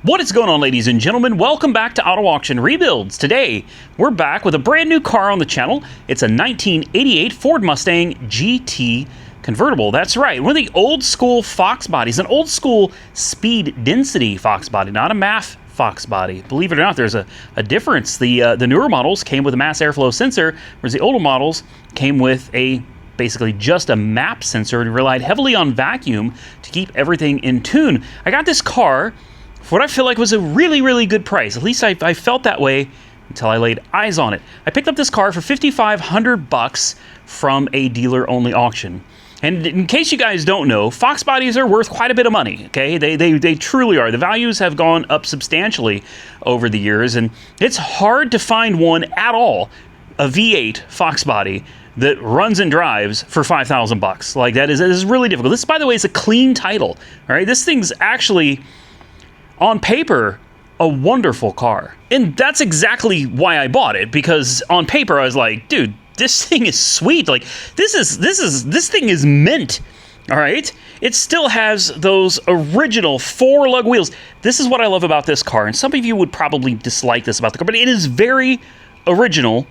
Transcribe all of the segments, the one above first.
What is going on, ladies and gentlemen? Welcome back to Auto Auction Rebuilds. Today, we're back with a brand new car on the channel. It's a 1988 Ford Mustang GT convertible. That's right, one of the old school Foxbodies, an old school speed density Foxbody, not a MAF Foxbody. Believe it or not, there's a difference. The newer models came with a mass airflow sensor, whereas the older models came with basically just a map sensor and relied heavily on vacuum to keep everything in tune. I got this car for what I feel like was a really, really good price. At least I felt that way until I laid eyes on it. I picked up this car for $5,500 from a dealer-only auction. And in case you guys don't know, Foxbodies are worth quite a bit of money, okay? They truly are. The values have gone up substantially over the years, and it's hard to find one at all, a V8 Foxbody, that runs and drives for $5,000. Like, that is really difficult. This, by the way, is a clean title, all right? This thing's actually, on paper, a wonderful car. And that's exactly why I bought it, because on paper I was like, dude, this thing is sweet. Like, this thing is mint. All right? It still has those original 4-lug wheels. This is what I love about this car, and some of you would probably dislike this about the car, but it is very original,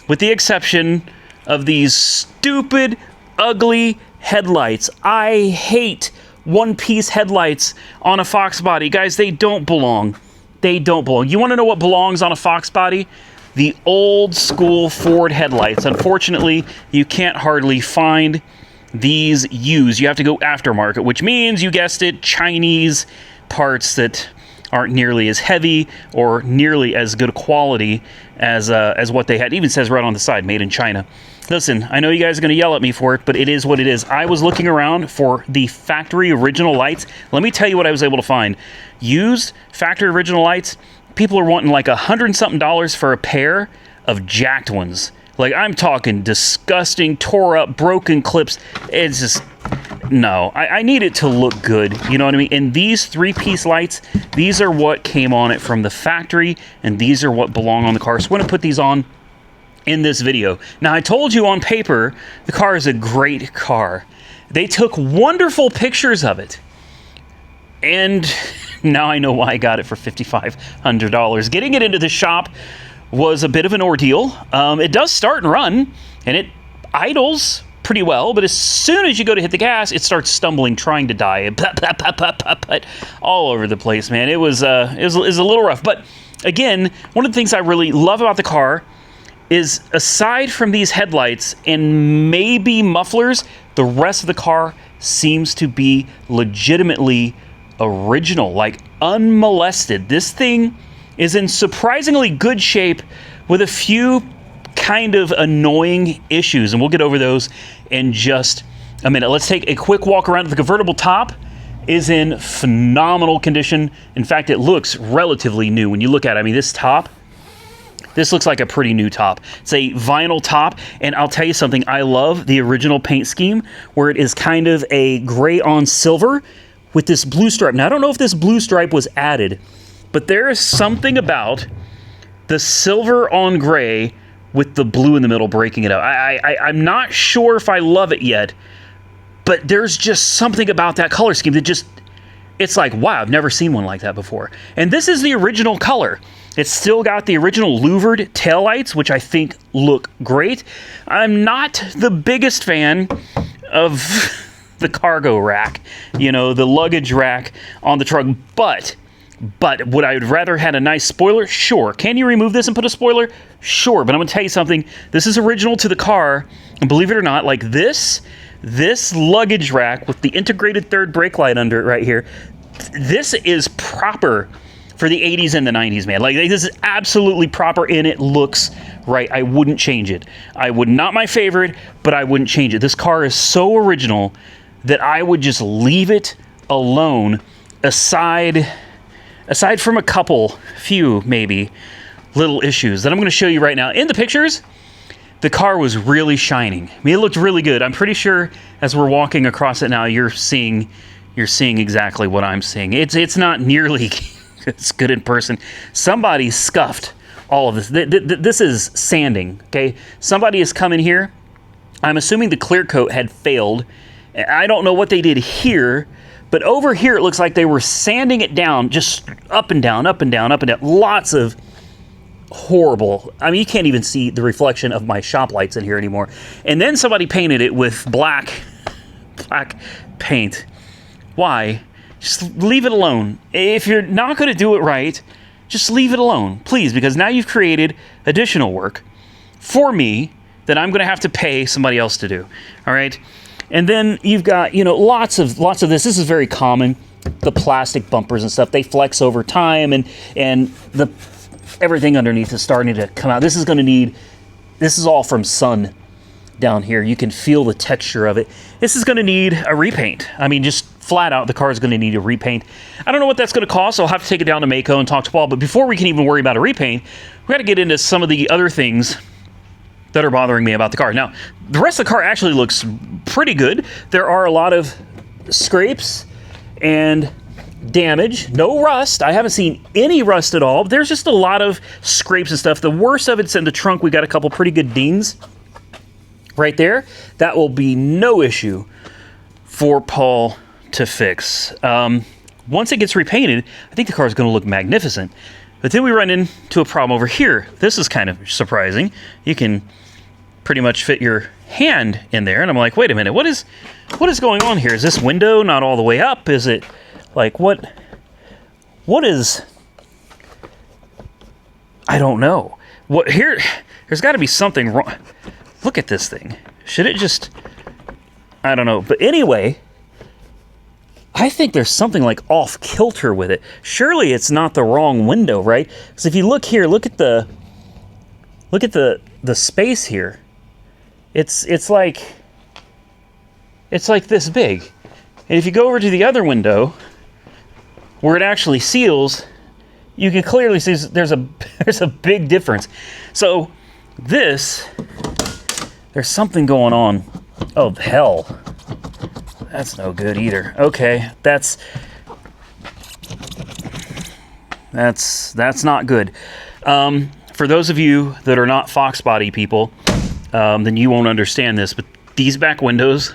with the exception of these stupid, ugly headlights. I hate one-piece headlights on a Foxbody. Guys, they don't belong. They don't belong. You want to know what belongs on a Foxbody? The old school Ford headlights. Unfortunately, you can't hardly find these used. You have to go aftermarket, which means, you guessed it, Chinese parts that aren't nearly as heavy or nearly as good quality as what they had. It even says right on the side, made in China. Listen, I know you guys are going to yell at me for it, but it is what it is. I was looking around for the factory original lights. Let me tell you what I was able to find. Used factory original lights, people are wanting like $100-something for a pair of jacked ones. Like, I'm talking disgusting, tore up, broken clips. It's just, no. I need it to look good, you know what I mean? And these 3-piece lights, these are what came on it from the factory, and these are what belong on the car. So I'm going to put these on in this video. Now, I told you on paper, the car is a great car. They took wonderful pictures of it. And now I know why I got it for $5,500. Getting it into the shop was a bit of an ordeal. It does start and run, and it idles pretty well, but as soon as you go to hit the gas, it starts stumbling, trying to die. All over the place, man. It was a little rough. But again, one of the things I really love about the car is, aside from these headlights and maybe mufflers, the rest of the car seems to be legitimately original, like unmolested. This thing is in surprisingly good shape with a few kind of annoying issues, and we'll get over those in just a minute. Let's take a quick walk around. The convertible top is in phenomenal condition. In fact, it looks relatively new when you look at it. I mean, this looks like a pretty new top. It's a vinyl top, and I'll tell you something. I love the original paint scheme where it is kind of a gray on silver with this blue stripe. Now, I don't know if this blue stripe was added, but there is something about the silver on gray with the blue in the middle breaking it up. I'm not sure if I love it yet, but there's just something about that color scheme that just, it's like, wow, I've never seen one like that before. And this is the original color. It's still got the original louvered taillights, which I think look great. I'm not the biggest fan of the cargo rack, you know, the luggage rack on the truck, but would I rather had a nice spoiler? Sure. Can you remove this and put a spoiler? Sure. But I'm going to tell you something. This is original to the car, and believe it or not, like this luggage rack with the integrated third brake light under it right here, this is proper for the 80s and the 90s, man. Like, this is absolutely proper, and it looks right. I wouldn't change it. I would not my favorite, but I wouldn't change it. This car is so original that I would just leave it alone, aside from a few maybe, little issues that I'm going to show you right now. In the pictures, the car was really shining. I mean, it looked really good. I'm pretty sure as we're walking across it now, you're seeing exactly what I'm seeing. It's not nearly as good in person. Somebody scuffed all of this. This is sanding, okay? Somebody has come in here. I'm assuming the clear coat had failed. I don't know what they did here, But over here, it looks like they were sanding it down, just up and down, up and down, up and down. Lots of horrible. I mean, you can't even see the reflection of my shop lights in here anymore. And then somebody painted it with black paint. Why? Just leave it alone. If you're not going to do it right, just leave it alone, please, because now you've created additional work for me that I'm going to have to pay somebody else to do. All right? And then you've got, you know, lots of this. This is very common. The plastic bumpers and stuff, they flex over time, and the everything underneath is starting to come out. This is all from sun down here. You can feel the texture of it. This is going to need a repaint. I mean, just flat out, the car is going to need a repaint. I don't know what that's going to cost, so I'll have to take it down to Mako and talk to Paul. But before we can even worry about a repaint, we got to get into some of the other things that are bothering me about the car. Now, the rest of the car actually looks pretty good. There are a lot of scrapes and damage. No rust. I haven't seen any rust at all. There's just a lot of scrapes and stuff. The worst of it's in the trunk. We got a couple pretty good dings right there. That will be no issue for Paul to fix. Once it gets repainted, I think the car is going to look magnificent. But then we run into a problem over here. This is kind of surprising. You can pretty much fit your hand in there, and I'm like, wait a minute, what is going on here? Is this window not all the way up? Is it like what is, I don't know. There's got to be something wrong. Look at this thing. Should it just, I don't know. But anyway, I think there's something like off kilter with it. Surely it's not the wrong window, right? Because if you look here, look at the space here. It's like this big. And if you go over to the other window where it actually seals, you can clearly see there's a big difference. So there's something going on. Oh, hell. That's no good either. Okay, that's not good. For those of you that are not Foxbody people, then you won't understand this, but these back windows,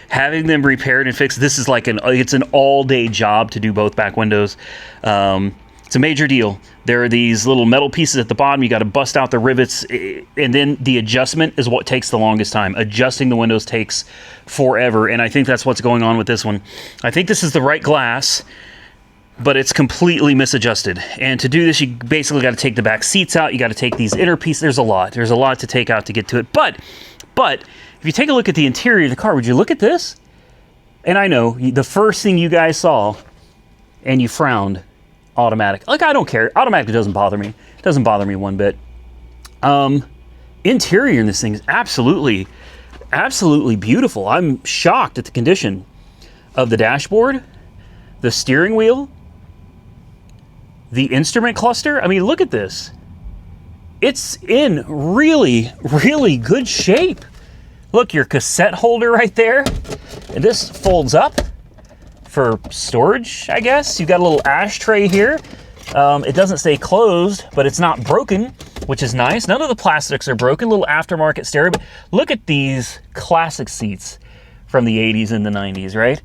having them repaired and fixed, this is like it's an all-day job to do both back windows. It's a major deal. There are these little metal pieces at the bottom. You got to bust out the rivets, and then the adjustment is what takes the longest time. Adjusting the windows takes forever, and I think that's what's going on with this one. I think this is the right glass, but it's completely misadjusted. And to do this, you basically got to take the back seats out. You got to take these inner pieces. There's a lot to take out to get to it. But if you take a look at the interior of the car, would you look at this? And I know the first thing you guys saw, and you frowned. Automatic. Like, I don't care. Automatic doesn't bother me. It doesn't bother me one bit. Interior in this thing is absolutely beautiful. I'm shocked at the condition of the dashboard, the steering wheel, the instrument cluster. I mean, look at this. It's in really, really good shape. Look, your cassette holder right there. And this folds up for storage, I guess. You've got a little ashtray here. It doesn't stay closed, but it's not broken, which is nice. None of the plastics are broken. Little aftermarket stereo. But look at these classic seats from the 80s and the 90s, right?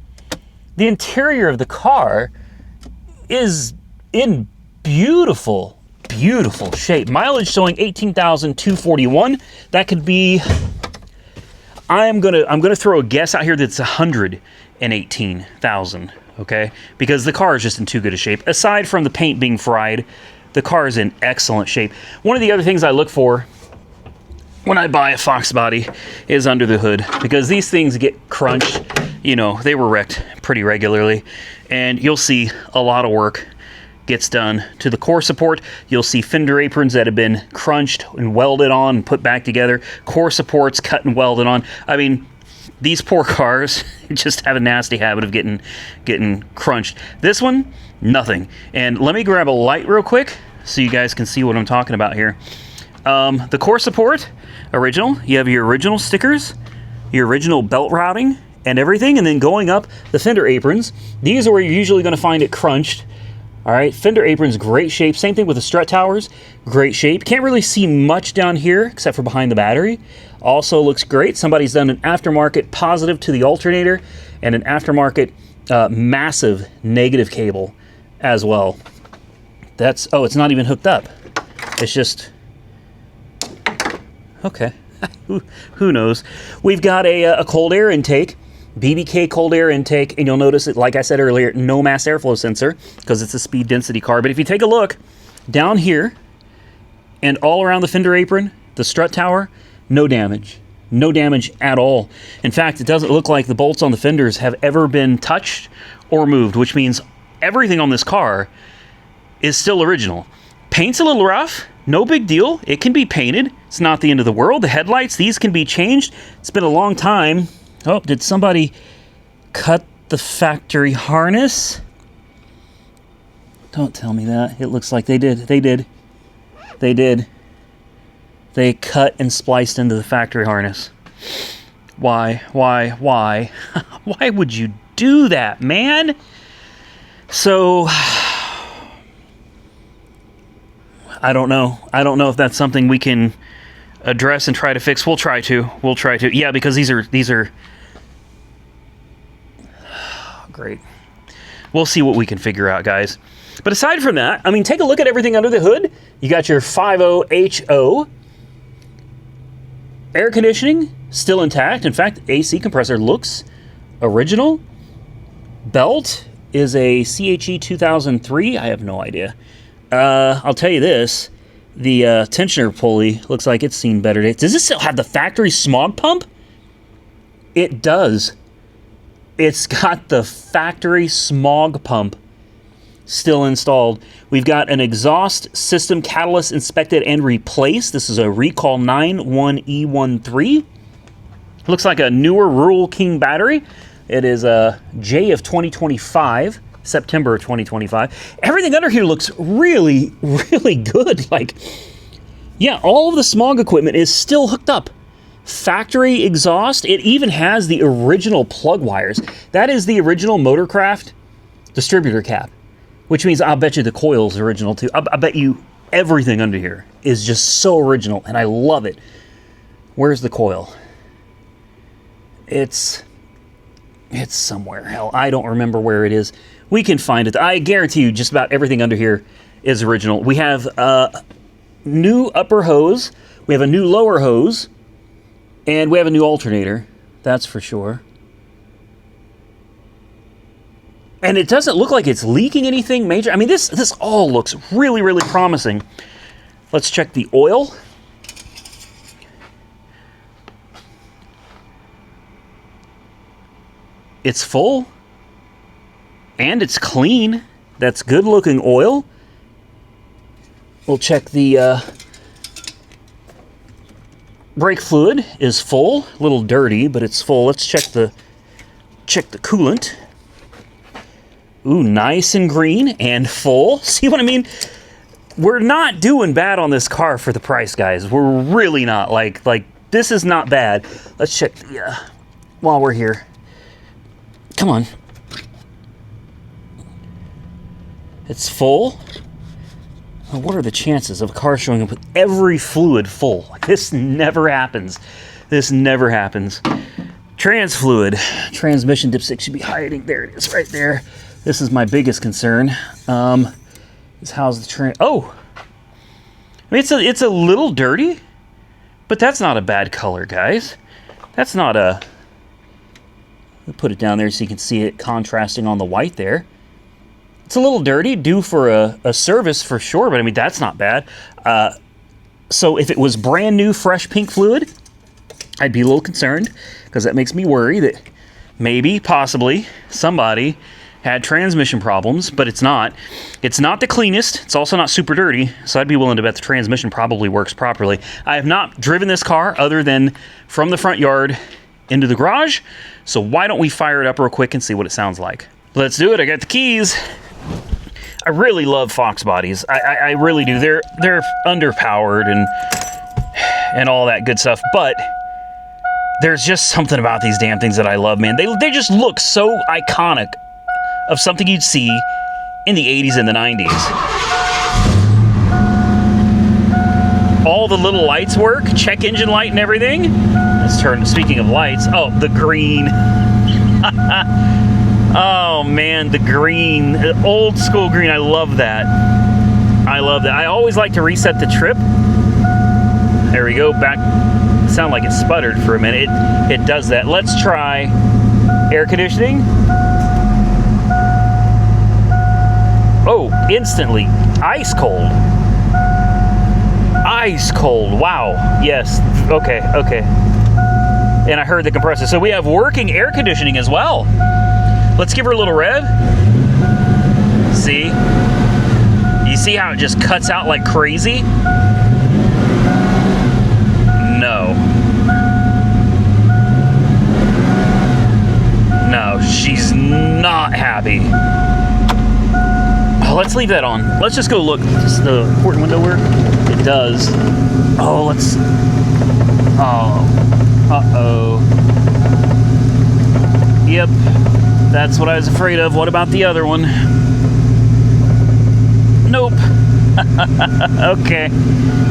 The interior of the car is in beautiful shape. Mileage showing 18,241. That could be, I'm gonna throw a guess out here that's 118,000, okay? Because the car is just in too good a shape. Aside from the paint being fried, the car is in excellent shape. One of the other things I look for when I buy a Foxbody is under the hood, because these things get crunched. You know, they were wrecked pretty regularly, and you'll see a lot of work gets done to the core support. You'll see fender aprons that have been crunched and welded on and put back together. Core supports cut and welded on. I mean, these poor cars just have a nasty habit of getting crunched. This one, nothing. And let me grab a light real quick so you guys can see what I'm talking about here. The core support, original. You have your original stickers, your original belt routing, and everything. And then going up, the fender aprons. These are where you're usually going to find it crunched. All right, fender apron's great shape. Same thing with the strut towers, great shape. Can't really see much down here except for behind the battery. Also looks great. Somebody's done an aftermarket positive to the alternator and an aftermarket massive negative cable as well. That's, oh, it's not even hooked up. It's just, okay, who knows. We've got a cold air intake, BBK cold air intake, and you'll notice it, like I said earlier, no mass airflow sensor because it's a speed density car. But if you take a look down here and all around the fender apron, the strut tower, no damage. No damage at all. In fact, it doesn't look like the bolts on the fenders have ever been touched or moved, which means everything on this car is still original. Paint's a little rough, no big deal. It can be painted. It's not the end of the world. The headlights, these can be changed. It's been a long time. Oh, did somebody cut the factory harness? Don't tell me that. It looks like they did. They did. They did. They cut and spliced into the factory harness. Why? Why would you do that, man? So, I don't know. I don't know if that's something we can address and try to fix. We'll try to. We'll try to. Yeah, because these are great. We'll see what we can figure out, guys. But aside from that, I mean, take a look at everything under the hood. You got your 50 HO. Air conditioning, still intact. In fact, AC compressor looks original. Belt is a CHE 2003. I have no idea. I'll tell you this. The tensioner pulley looks like it's seen better days. Does this still have the factory smog pump? It does. It's got the factory smog pump still installed. We've got an exhaust system catalyst inspected and replaced. This is a Recall 91E13. Looks like a newer Rural King battery. It is a J of 2025, September of 2025. Everything under here looks really, really good. Like, yeah, all of the smog equipment is still hooked up. Factory exhaust. It even has the original plug wires. That is the original Motorcraft distributor cap. Which means I'll bet you the coil's original too. I bet you everything under here is just so original, and I love it. Where's the coil? It's somewhere. Hell, I don't remember where it is. We can find it. I guarantee you just about everything under here is original. We have a new upper hose. We have a new lower hose. And we have a new alternator. That's for sure. And it doesn't look like it's leaking anything major. I mean, this all looks really, really promising. Let's check the oil. It's full. And it's clean. That's good-looking oil. We'll check the brake fluid is full. A little dirty, but it's full. Let's check the coolant. Ooh, nice and green and full. See what I mean? We're not doing bad on this car for the price, guys. We're really not. Like this is not bad. Let's check the, while we're here. Come on. It's full. Well, what are the chances of a car showing up with every fluid full? Like, this never happens. This never happens. Trans fluid. Transmission dipstick should be hiding. There it is, right there. This is my biggest concern. Is how's the oh, I mean, it's a little dirty, but that's not a bad color, guys. That's not a. I'll put it down there so you can see it contrasting on the white there. It's a little dirty, due for a service for sure, but I mean that's not bad. So if it was brand new, fresh pink fluid, I'd be a little concerned because that makes me worry that maybe, possibly, somebody had transmission problems, but it's not. It's not the cleanest. It's also not super dirty, so I'd be willing to bet the transmission probably works properly. I have not driven this car other than from the front yard into the garage, so why don't we fire it up real quick and see what it sounds like. Let's do it. I got the keys. I really love Foxbodies. I really do. They're underpowered and all that good stuff, but there's just something about these damn things that I love, man. They just look so iconic of something you'd see in the 80s and the 90s. All the little lights work, check engine light and everything. Let's turn, speaking of lights, oh, the green. Oh man, the green, old school green, I love that. I love that. I always like to reset the trip. There we go, back, sound like it sputtered for a minute. It does that. Let's try air conditioning. Oh, instantly, ice cold. Ice cold, wow, yes, okay. And I heard the compressor. So we have working air conditioning as well. Let's give her a little rev. See? You see how it just cuts out like crazy? No. No, she's not happy. Oh, let's leave that on. Let's just go look. Does the port window work? It does. Oh, let's... Oh. Uh-oh. Yep. That's what I was afraid of. What about the other one? Nope. Okay.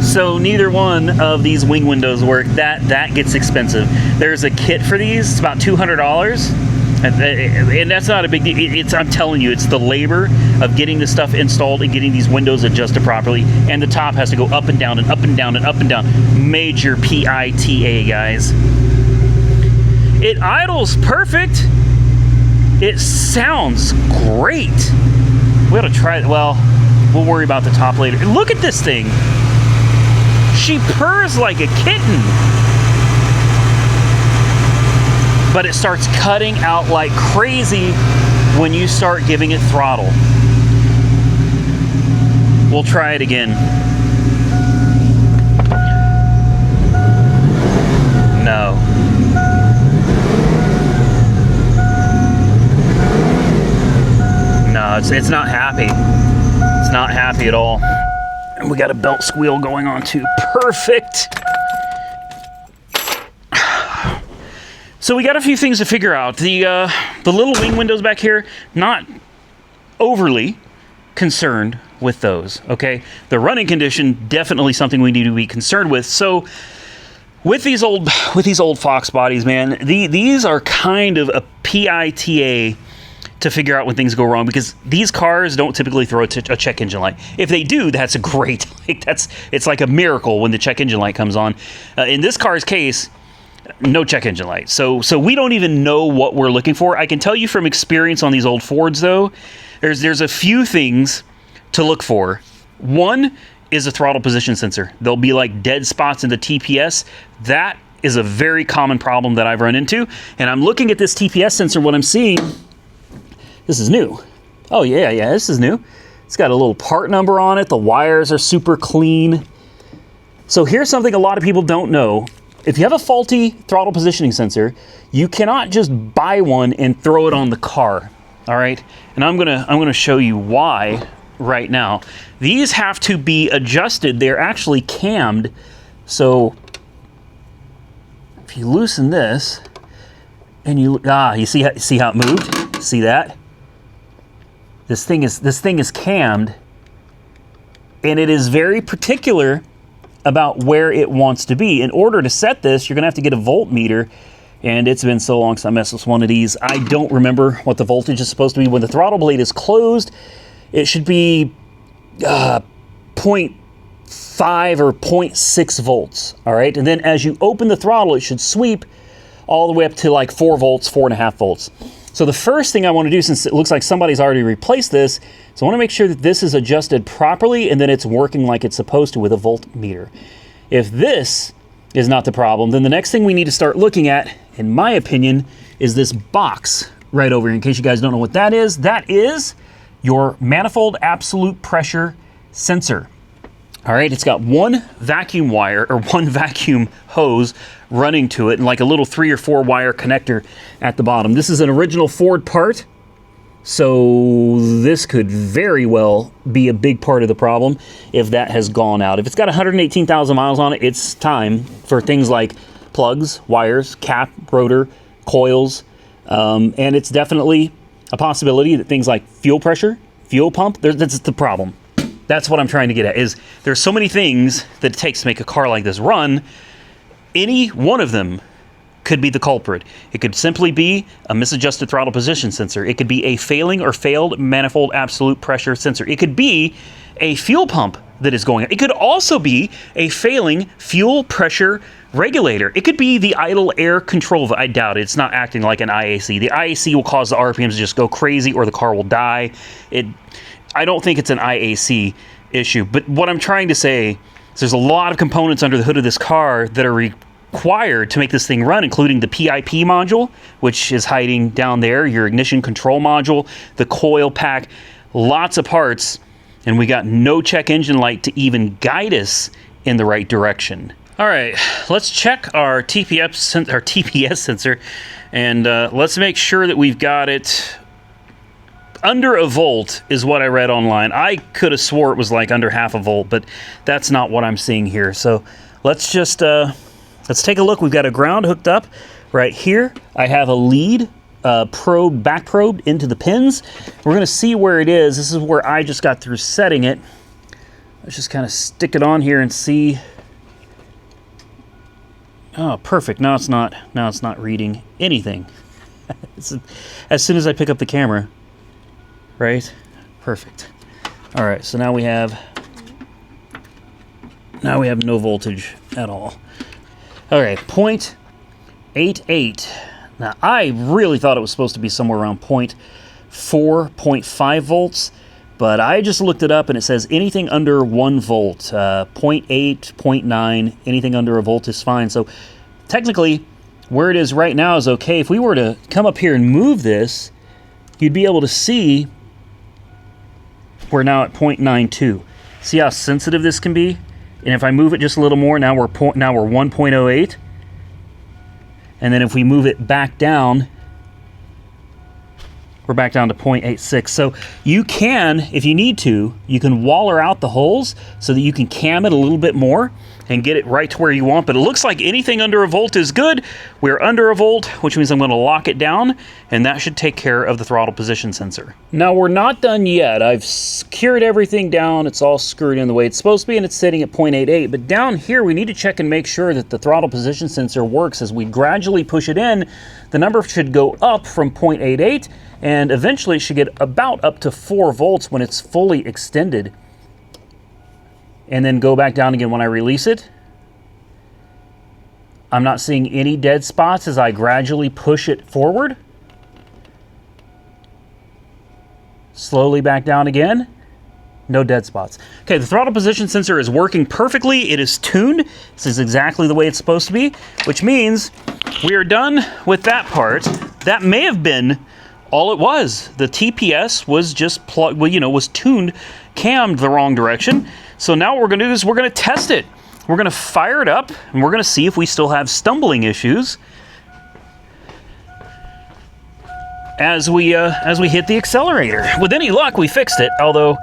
So neither one of these wing windows work. That gets expensive. There's a kit for these. It's about $200. And that's not a big deal. I'm telling you, it's the labor of getting this stuff installed and getting these windows adjusted properly. And the top has to go up and down and up and down and up and down. Major PITA, guys. It idles perfect. It sounds great. We ought to try it. Well, we'll worry about the top later. Look at this thing. She purrs like a kitten. But it starts cutting out like crazy when you start giving it throttle. We'll try it again. No. No, it's not happy. It's not happy at all. And we got a belt squeal going on too. Perfect. So we got a few things to figure out. The little wing windows back here, not overly concerned with those, okay? The running condition, definitely something we need to be concerned with. So with these old Foxbodies, man, these are kind of a PITA to figure out when things go wrong, because these cars don't typically throw a check engine light. If they do, that's a great, it's like a miracle when the check engine light comes on. In this car's case, no check engine light. So we don't even know what we're looking for. I can tell you from experience on these old Fords, though, there's a few things to look for. One is a throttle position sensor. There'll be like dead spots in the TPS. That is a very common problem that I've run into. And I'm looking at this TPS sensor. What I'm seeing, this is new. Oh yeah, this is new. It's got a little part number on it. The wires are super clean. So here's something a lot of people don't know. If you have a faulty throttle positioning sensor, you cannot just buy one and throw it on the car. All right, and I'm gonna show you why right now. These have to be adjusted. They're actually cammed. So if you loosen this, and you see how it moved? See that? This thing is cammed, and it is very particular about where it wants to be. In order to set this, you're gonna have to get a voltmeter, and it's been so long since I messed with one of these. I don't remember what the voltage is supposed to be. When the throttle blade is closed, it should be 0.5 or 0.6 volts, all right? And then as you open the throttle, it should sweep all the way up to like 4 volts, 4.5 volts. So the first thing I want to do, since it looks like somebody's already replaced this, is I want to make sure that this is adjusted properly and that it's working like it's supposed to with a voltmeter. If this is not the problem, then the next thing we need to start looking at, in my opinion, is this box right over here. In case you guys don't know what that is your manifold absolute pressure sensor. All right, it's got one vacuum wire or one vacuum hose running to it and like a little 3 or 4 wire connector at the bottom. This is an original Ford part, so this could very well be a big part of the problem if that has gone out. If it's got 118,000 miles on it, it's time for things like plugs, wires, cap, rotor, coils, and it's definitely a possibility that things like fuel pressure fuel pump, that's the problem. That's what I'm trying to get at, is there's so many things that it takes to make a car like this run. Any one of them could be the culprit. It could simply be a misadjusted throttle position sensor. It could be a failing or failed manifold absolute pressure sensor. It could be a fuel pump that is going on. It could also be a failing fuel pressure regulator. It could be the idle air control. I doubt it. It's not acting like an IAC. The IAC will cause the RPMs to just go crazy or the car will die. I don't think it's an IAC issue. But what I'm trying to say is there's a lot of components under the hood of this car that are required to make this thing run, including the PIP module, which is hiding down there, your ignition control module, the coil pack, lots of parts, and we got no check engine light to even guide us in the right direction. All right, let's check our TPS sensor, and let's make sure that we've got it under a volt is what I read online. I could have swore it was like under half a volt, but that's not what I'm seeing here. So let's just let's take a look. We've got a ground hooked up right here. I have a lead back probed into the pins. We're going to see where it is. This is where I just got through setting it. Let's just kind of stick it on here and see. Oh, perfect. Now it's not reading anything. As soon as I pick up the camera. Right? Perfect. All right, so now we have no voltage at all. All right, 0.88. Now, I really thought it was supposed to be somewhere around 0.4, 0.5 volts, but I just looked it up and it says anything under 1 volt, 0.8, 0.9, anything under a volt is fine. So technically, where it is right now is okay. If we were to come up here and move this, you'd be able to see we're now at 0.92. See how sensitive this can be? And if I move it just a little more, now we're 1.08. And then if we move it back down, we're back down to 0.86. So you can, if you need to, you can waller out the holes so that you can cam it a little bit more and get it right to where you want. But it looks like anything under a volt is good. We're under a volt, which means I'm going to lock it down, and that should take care of the throttle position sensor. Now, we're not done yet. I've secured everything down. It's all screwed in the way it's supposed to be, and it's sitting at 0.88. But down here, we need to check and make sure that the throttle position sensor works. As we gradually push it in, the number should go up from 0.88, and eventually it should get about up to 4 volts when it's fully extended. And then go back down again when I release it. I'm not seeing any dead spots as I gradually push it forward. Slowly back down again. No dead spots. Okay, the throttle position sensor is working perfectly. It is tuned. This is exactly the way it's supposed to be, which means we are done with that part. That may have been all it was. The TPS was just was tuned, cammed the wrong direction. So now what we're going to do is we're going to test it. We're going to fire it up, and we're going to see if we still have stumbling issues as we hit the accelerator. With any luck, we fixed it, although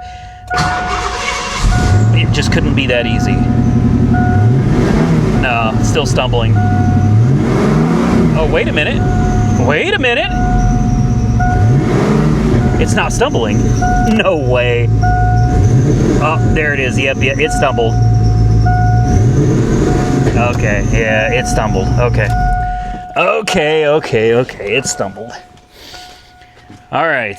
it just couldn't be that easy. No, it's still stumbling. Oh, wait a minute. Wait a minute. It's not stumbling. No way. Oh, there it is. Yep, it stumbled. Okay, yeah, it stumbled. Okay. Okay, it stumbled. All right.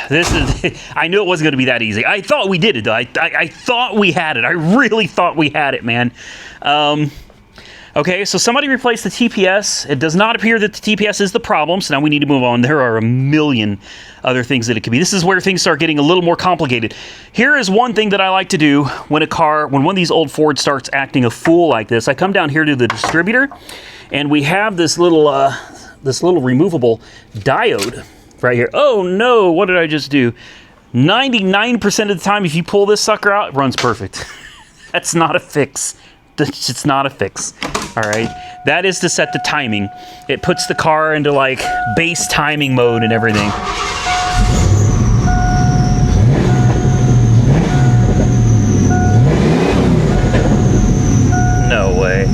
This is... I knew it wasn't going to be that easy. I thought we did it, though. I thought we had it. I really thought we had it, man. Okay, so somebody replaced the TPS. It does not appear that the TPS is the problem, so now we need to move on. There are a million other things that it could be. This is where things start getting a little more complicated. Here is one thing that I like to do when one of these old Fords starts acting a fool like this. I come down here to the distributor, and we have this little removable diode right here. Oh no, what did I just do? 99% of the time, if you pull this sucker out, it runs perfect. That's not a fix. It's not a fix. All right, that is to set the timing. It puts the car into like base timing mode and everything. No way.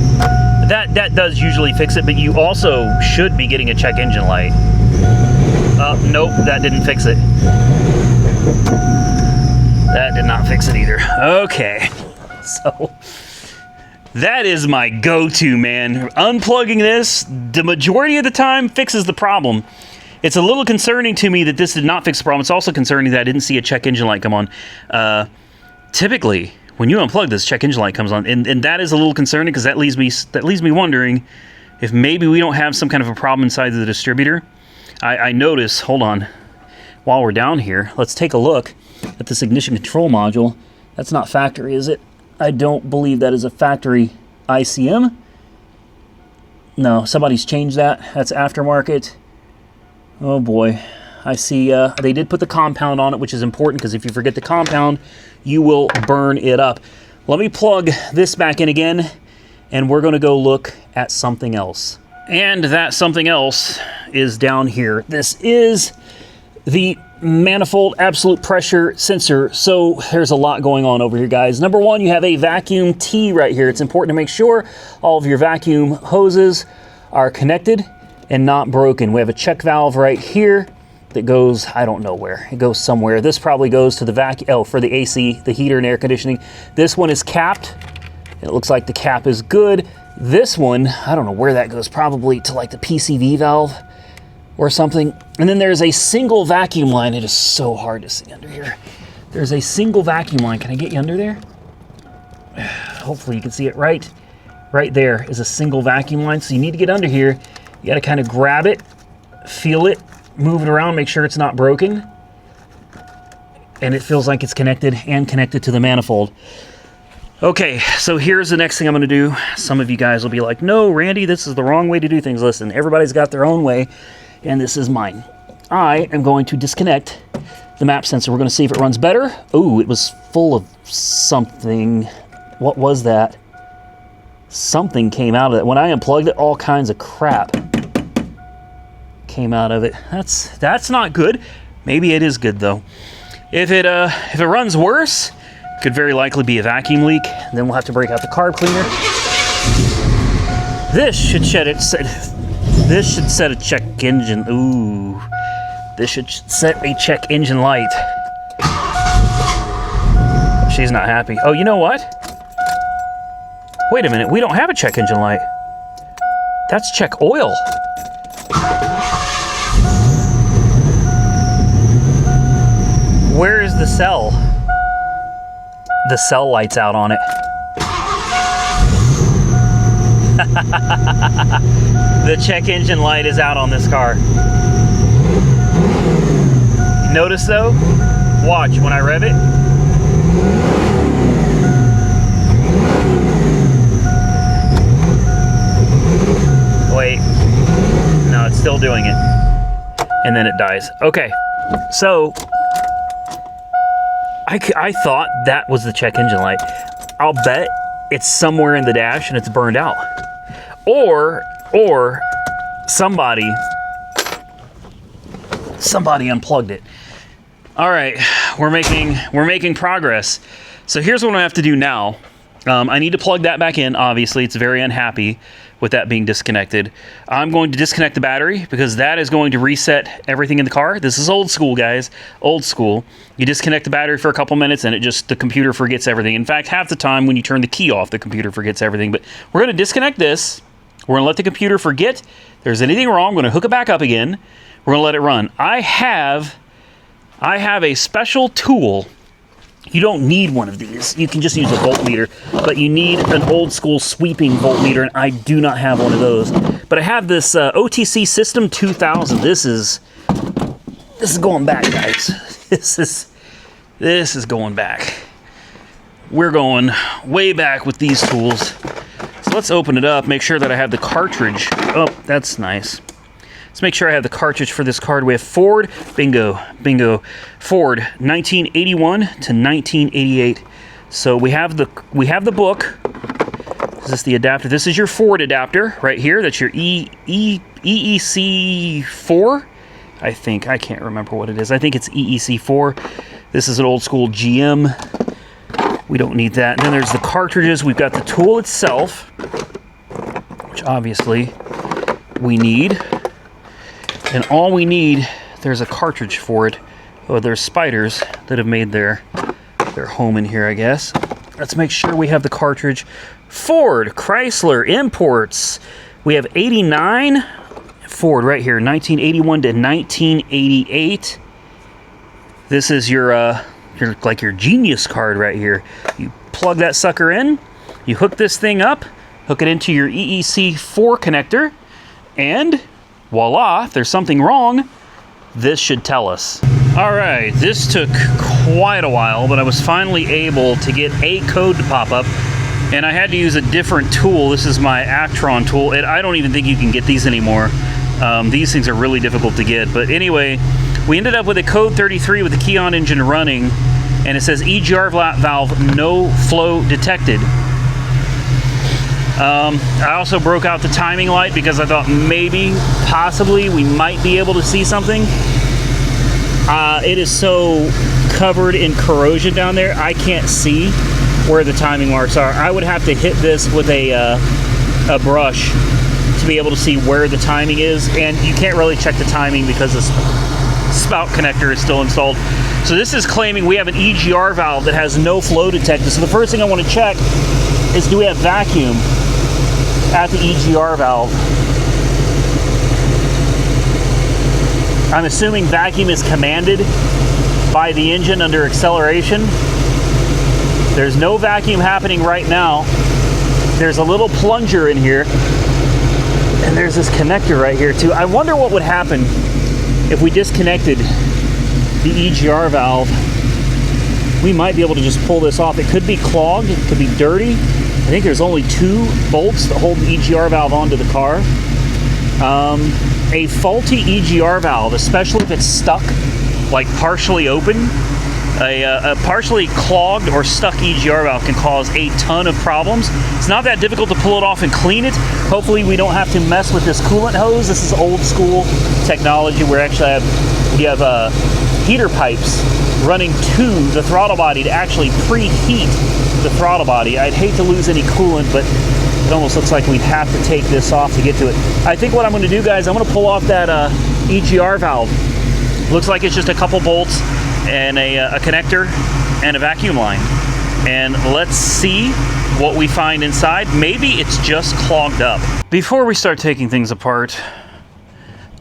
That does usually fix it, but you also should be getting a check engine light. Nope, that didn't fix it. That did not fix it either. Okay, so that is my go-to, man. Unplugging this, the majority of the time, fixes the problem. It's a little concerning to me that this did not fix the problem. It's also concerning that I didn't see a check engine light come on. Typically, when you unplug this, check engine light comes on, and that is a little concerning because that leaves me wondering if maybe we don't have some kind of a problem inside the distributor. I notice, hold on, while we're down here, let's take a look at this ignition control module. That's not factory, is it? I don't believe that is a factory ICM. No, somebody's changed that. That's aftermarket. Oh boy. I see they did put the compound on it, which is important because if you forget the compound, you will burn it up. Let me plug this back in again, and we're going to go look at something else. And that something else is down here. This is the manifold absolute pressure sensor. So there's a lot going on over here, guys. Number one, you have a vacuum T right here. It's important to make sure all of your vacuum hoses are connected and not broken. We have a check valve right here that goes, I don't know where. It goes somewhere. This probably goes to the vacuum, oh, for the AC, the heater and air conditioning. This one is capped. It looks like the cap is good. This one, I don't know where that goes, probably to like the PCV valve or something. And then there's a single vacuum line. It is so hard to see under here. There's a single vacuum line. Can I get you under there? Hopefully you can see it right there is a single vacuum line. So you need to get under here. You got to kind of grab it, feel it, move it around, make sure it's not broken. And it feels like it's connected and connected to the manifold. Okay, so here's the next thing I'm going to do. Some of you guys will be like, no, Randy, this is the wrong way to do things. Listen, everybody's got their own way, and this is mine. I am going to disconnect the map sensor. We're going to see if it runs better. Ooh, it was full of something. What was that? Something came out of it. When I unplugged it, all kinds of crap came out of it. That's not good. Maybe it is good, though. If it runs worse, could very likely be a vacuum leak. Then we'll have to break out the carb cleaner. This should set a check engine. Ooh, this should set a check engine light. She's not happy. Oh, you know what? Wait a minute. We don't have a check engine light. That's check oil. Where is the cell? The cell light's out on it. The check engine light is out on this car. Notice though, watch when I rev it. Wait, no, it's still doing it. And then it dies. Okay, so I thought that was the check engine light. I'll bet it's somewhere in the dash and it's burned out. Or somebody unplugged it. All right, we're making progress. So here's what I have to do now. I need to plug that back in. Obviously, it's very unhappy with that being disconnected. I'm going to disconnect the battery because that is going to reset everything in the car. This is old school, guys. Old school. You disconnect the battery for a couple minutes and the computer forgets everything. In fact, half the time when you turn the key off, the computer forgets everything. But we're going to disconnect this. We're going to let the computer forget if there's anything wrong. I'm going to hook it back up again. We're going to let it run. I have a special tool. You don't need one of these. You can just use a voltmeter, but you need an old school sweeping voltmeter, and I do not have one of those. But I have this OTC System 2000. This is going back, guys. This is going back. We're going way back with these tools. So let's open it up, make sure that I have the cartridge. Oh, that's nice. Let's make sure I have the cartridge for this card. We have Ford, bingo, Ford, 1981 to 1988. So we have the book. Is this the adapter? This is your Ford adapter right here. That's your EEC4. I think, I can't remember what it is. I think it's EEC4. This is an old school GM. We don't need that. And then there's the cartridges. We've got the tool itself, which obviously we need. And all we need, there's a cartridge for it. Oh, there's spiders that have made their They're home in here, I guess. Let's make sure we have the cartridge. Ford, Chrysler, imports. We have 89. Ford right here, 1981 to 1988. This is your Genius card right here. You plug that sucker in, you hook this thing up, hook it into your EEC4 connector, and voila, if there's something wrong, this should tell us. All right, this took quite a while, but I was finally able to get a code to pop up, and I had to use a different tool. This is my Actron tool, and I don't even think you can get these anymore. These things are really difficult to get, but anyway, we ended up with a code 33 with the Keon engine running, and it says EGR valve no flow detected. I also broke out the timing light because I thought maybe, possibly, we might be able to see something. It is so covered in corrosion down there, I can't see where the timing marks are. I would have to hit this with a brush to be able to see where the timing is, and you can't really check the timing because the spout connector is still installed. So this is claiming we have an EGR valve that has no flow detector. So the first thing I want to check is, do we have vacuum at the EGR valve? I'm assuming vacuum is commanded by the engine under acceleration. There's no vacuum happening right now. There's a little plunger in here, and there's this connector right here too. I wonder what would happen if we disconnected the EGR valve. We might be able to just pull this off. It could be clogged, it could be dirty. I think there's only 2 bolts that hold the EGR valve onto the car. A faulty EGR valve, especially if it's stuck, like partially open, a partially clogged or stuck EGR valve can cause a ton of problems. It's not that difficult to pull it off and clean it. Hopefully we don't have to mess with this coolant hose. This is old school technology where actually you have heater pipes running to the throttle body to actually preheat the throttle body. I'd hate to lose any coolant, but it almost looks like we'd have to take this off to get to it. I think what I'm going to do, guys, I'm going to pull off that EGR valve. Looks like it's just a couple bolts and a connector and a vacuum line. And let's see what we find inside. Maybe it's just clogged up. Before we start taking things apart,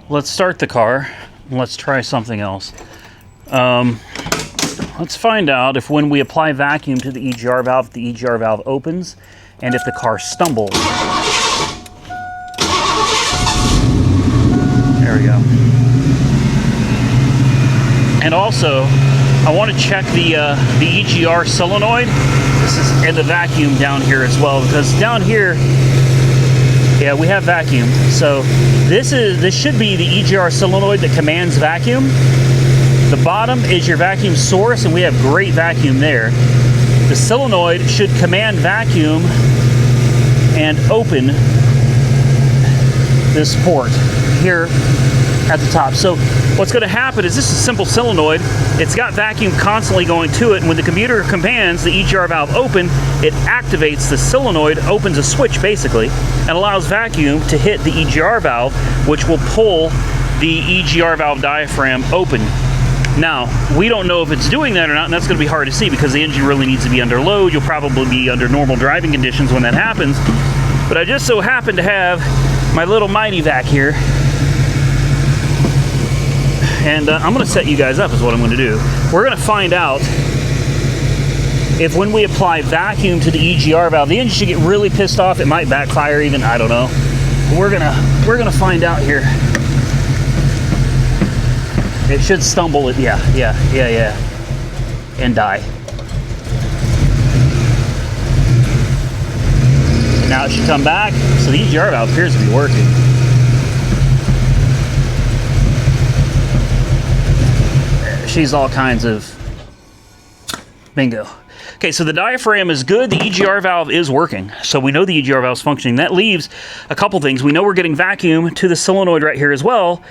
let's start the car. Let's try something else. Let's find out if when we apply vacuum to the EGR valve opens, and if the car stumbles. There we go. And also, I want to check the EGR solenoid. This is, and the vacuum down here as well, because down here, yeah, we have vacuum. So this should be the EGR solenoid that commands vacuum. The bottom is your vacuum source, and we have great vacuum there. The solenoid should command vacuum and open this port here at the top. So what's going to happen is, this is a simple solenoid. It's got vacuum constantly going to it, and when the computer commands the EGR valve open, it activates the solenoid, opens a switch basically, and allows vacuum to hit the EGR valve, which will pull the EGR valve diaphragm open. Now, we don't know if it's doing that or not, and that's going to be hard to see because the engine really needs to be under load. You'll probably be under normal driving conditions when that happens. But I just so happen to have my little Mighty Vac here. And I'm going to set you guys up is what I'm going to do. We're going to find out if when we apply vacuum to the EGR valve, the engine should get really pissed off. It might backfire even, I don't know. But we're gonna find out here. It should stumble it, yeah, and die. Now it should come back, so the EGR valve appears to be working. She's all kinds of bingo. Okay, so the diaphragm is good, the EGR valve is working. So we know the EGR valve is functioning. That leaves a couple things. We know we're getting vacuum to the solenoid right here as well.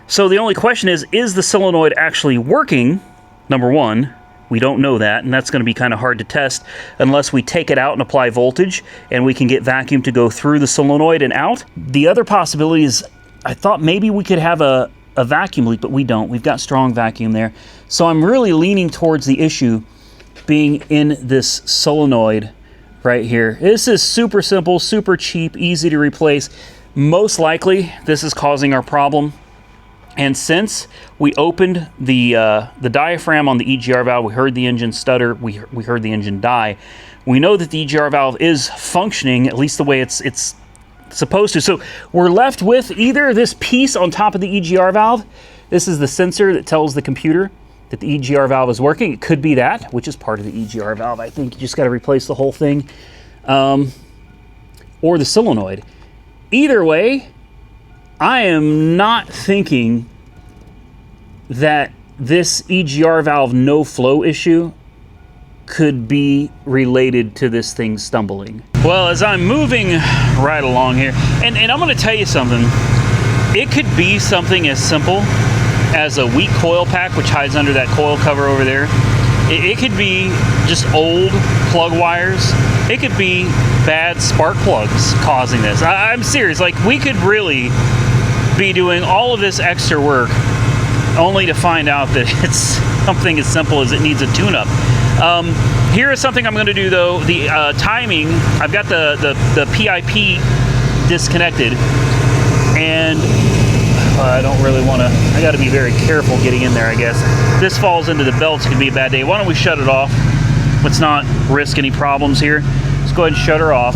So the only question is the solenoid actually working? Number one, we don't know that, and that's going to be kind of hard to test unless we take it out and apply voltage, and we can get vacuum to go through the solenoid and out. The other possibility is, I thought maybe we could have a vacuum leak, but we don't. We've got strong vacuum there. So I'm really leaning towards the issue being in this solenoid right here. This is super simple, super cheap, easy to replace. Most likely, this is causing our problem. And since we opened the diaphragm on the EGR valve, we heard the engine stutter, we heard the engine die. We know that the EGR valve is functioning, at least the way it's supposed to. So we're left with either this piece on top of the EGR valve. This is the sensor that tells the computer that the EGR valve is working. It could be that, which is part of the EGR valve. I think you just got to replace the whole thing. Or the solenoid. Either way, I am not thinking that this EGR valve no flow issue could be related to this thing stumbling. Well, as I'm moving right along here, and I'm going to tell you something, it could be something as simple as a weak coil pack, which hides under that coil cover over there. It could be just old plug wires. It could be bad spark plugs causing this. I'm serious. Like, we could really be doing all of this extra work only to find out that it's something as simple as it needs a tune-up. Here is something I'm going to do, though. The timing, I've got the PIP disconnected, and I don't really want to, I got to be very careful getting in there, I guess. This falls into the belts, it could be a bad day. Why don't we shut it off? Let's not risk any problems here. Let's go ahead and shut her off.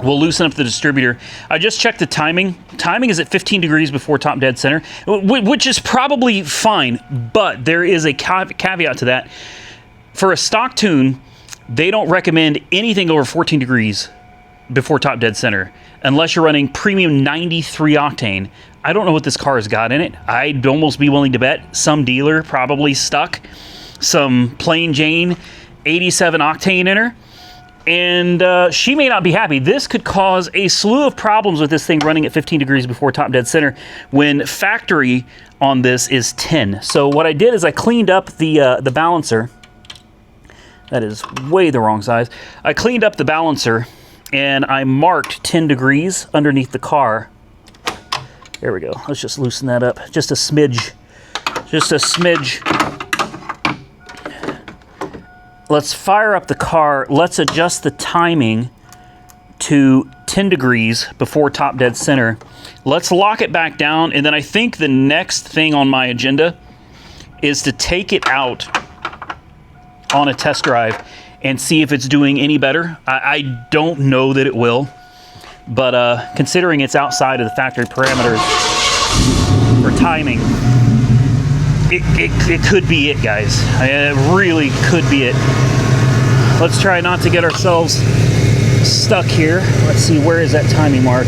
We'll loosen up the distributor. I just checked the timing. Timing is at 15 degrees before top dead center, which is probably fine, but there is a caveat to that. For a stock tune, they don't recommend anything over 14 degrees before top dead center, unless you're running premium 93 octane. I don't know what this car has got in it. I'd almost be willing to bet some dealer probably stuck some plain Jane 87 octane in her, and she may not be happy. This could cause a slew of problems with this thing running at 15 degrees before top dead center when factory on this is 10. So what I did is I cleaned up the balancer. That is way the wrong size. I cleaned up the balancer and I marked 10 degrees underneath the car. There we go. Let's just loosen that up. Just a smidge. Just a smidge. Let's fire up the car. Let's adjust the timing to 10 degrees before top dead center. Let's lock it back down, and then I think the next thing on my agenda is to take it out on a test drive and see if it's doing any better. I don't know that it will, but considering it's outside of the factory parameters for timing, it could be it, guys. It really could be it. Let's try not to get ourselves stuck here. Let's see, where is that timing mark?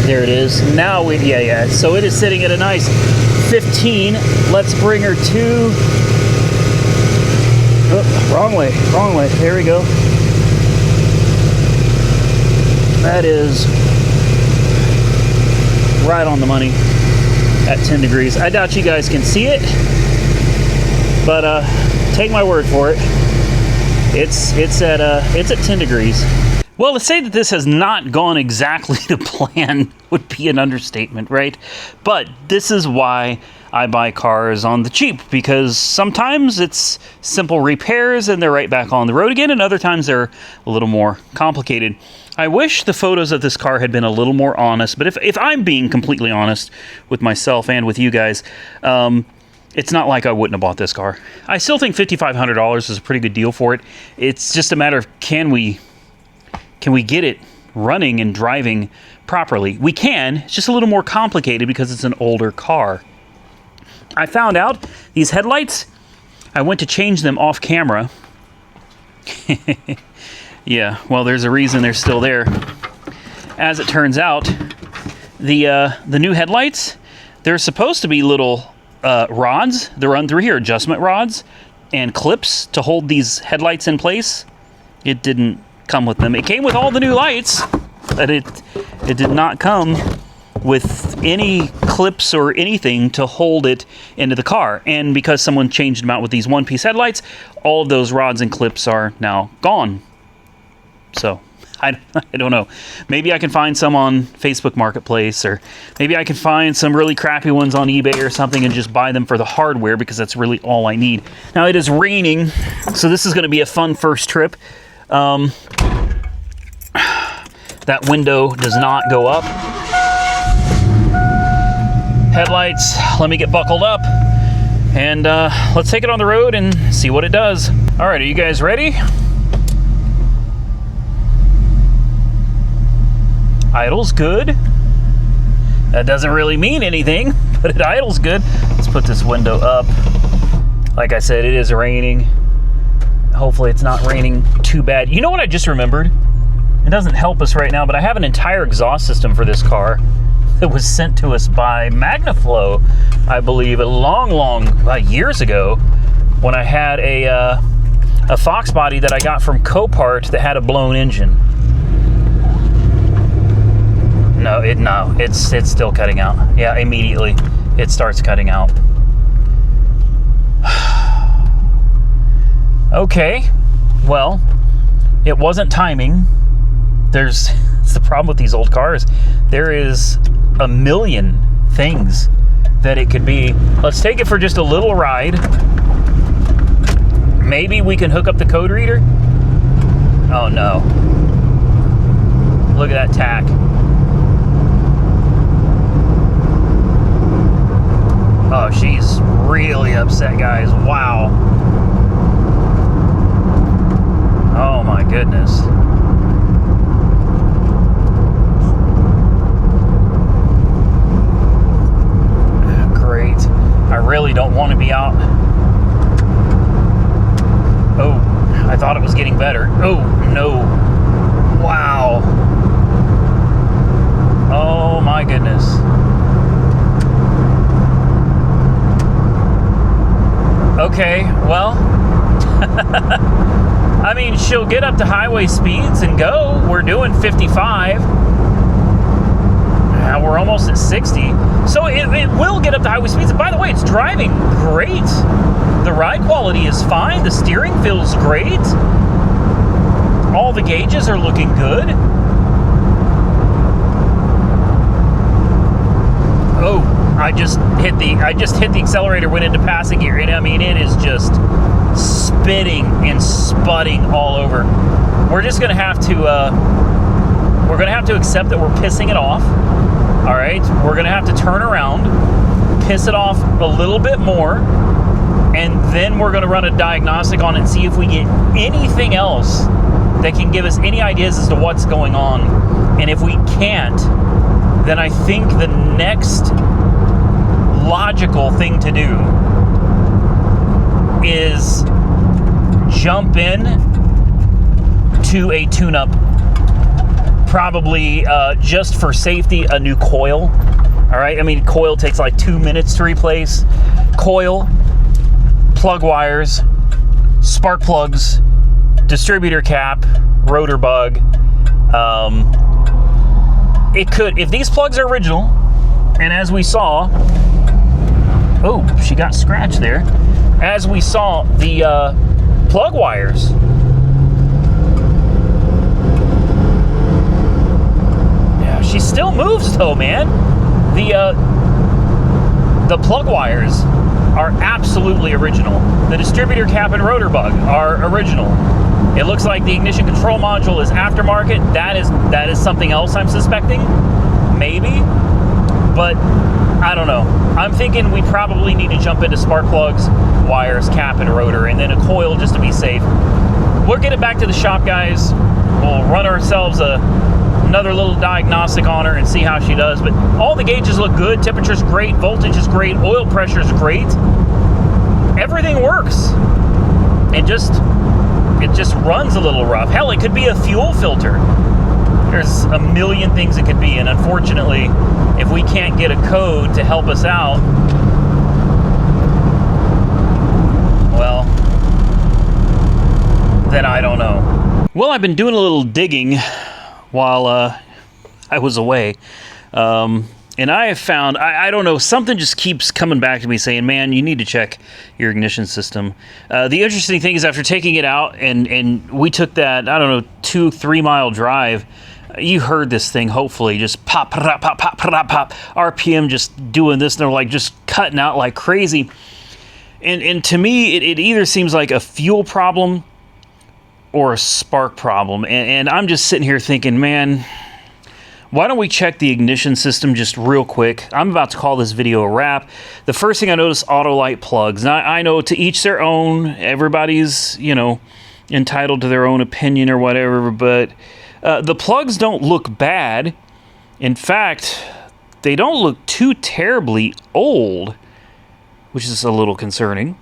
There it is. Now yeah. So it is sitting at a nice 15. Let's bring her to... Oh, wrong way. There we go. That is right on the money at 10 degrees. I doubt you guys can see it, but take my word for it. It's at 10 degrees. Well, to say that this has not gone exactly to plan would be an understatement, right? But this is why I buy cars on the cheap, because sometimes it's simple repairs and they're right back on the road again, and other times they're a little more complicated. I wish the photos of this car had been a little more honest, but if I'm being completely honest with myself and with you guys, it's not like I wouldn't have bought this car. I still think $5,500 is a pretty good deal for it. It's just a matter of can we get it running and driving properly? We can. It's just a little more complicated because it's an older car. I found out these headlights, I went to change them off camera. Yeah, well, there's a reason they're still there. As it turns out, the new headlights, they're supposed to be little rods that run through here, adjustment rods and clips to hold these headlights in place. It didn't come with them. It came with all the new lights, but it did not come with any clips or anything to hold it into the car. And because someone changed them out with these one-piece headlights, all of those rods and clips are now gone. So I don't know. Maybe I can find some on Facebook Marketplace, or maybe I can find some really crappy ones on eBay or something and just buy them for the hardware, because that's really all I need. Now, it is raining, so this is going to be a fun first trip. That window does not go up. Headlights, let me get buckled up, and let's take it on the road and see what it does. All right, are you guys ready? Idle's good. That doesn't really mean anything, but it idles good. Let's put this window up. Like I said, it is raining. Hopefully it's not raining too bad. You know what I just remembered? It doesn't help us right now, but I have an entire exhaust system for this car that was sent to us by Magnaflow, I believe, years ago, when I had a Foxbody that I got from Copart that had a blown engine. No, it's still cutting out. Yeah, immediately it starts cutting out. Okay, well, it wasn't timing. It's the problem with these old cars. There is a million things that it could be. Let's take it for just a little ride. Maybe we can hook up the code reader. Oh no. Look at that tack. Oh, she's really upset, guys. Wow. Oh my goodness. Great. I really don't want to be out. Oh, I thought it was getting better. Oh, no. Wow. Oh my goodness. Okay, well, I mean, she'll get up to highway speeds and go. We're doing 55. We're almost at 60. So it will get up to highway speeds. And by the way, it's driving great. The ride quality is fine. The steering feels great. All the gauges are looking good. Oh, I just hit the accelerator, went into passing gear, and I mean, it is just spitting and sputting all over. We're just gonna have to accept that we're pissing it off. All right, we're gonna have to turn around, piss it off a little bit more, and then we're gonna run a diagnostic on it and see if we get anything else that can give us any ideas as to what's going on. And if we can't, then I think the next logical thing to do is jump in to a tune-up, probably just for safety, a new coil. All right, I mean, coil takes like 2 minutes to replace. Coil, plug wires, spark plugs, distributor cap, rotor bug. It could, if these plugs are original, and as we saw, oh, she got scratched there. As we saw, the plug wires. Yeah, she still moves though, man. The plug wires are absolutely original. The distributor cap and rotor bug are original. It looks like the ignition control module is aftermarket. That is something else I'm suspecting, maybe, but I don't know. I'm thinking we probably need to jump into spark plugs, wires, cap, and rotor, and then a coil just to be safe. We'll get it back to the shop, guys. We'll run ourselves another little diagnostic on her and see how she does. But all the gauges look good. Temperature's great. Voltage is great. Oil pressure's great. Everything works. It just runs a little rough. Hell, it could be a fuel filter. There's a million things it could be, and unfortunately, if we can't get a code to help us out, well, then I don't know. Well, I've been doing a little digging while I was away. And I have found, I don't know, something just keeps coming back to me saying, man, you need to check your ignition system. The interesting thing is after taking it out and we took that, I don't know, 2-3 mile drive, you heard this thing, hopefully, just pop, pop, pop, pop, pop, pop, RPM just doing this, and they're like just cutting out like crazy. And to me, it either seems like a fuel problem or a spark problem. And I'm just sitting here thinking, man, why don't we check the ignition system just real quick? I'm about to call this video a wrap. The first thing I noticed, auto light plugs. Now, I know to each their own. Everybody's, you know, entitled to their own opinion or whatever, but the plugs don't look bad. In fact, they don't look too terribly old, which is a little concerning.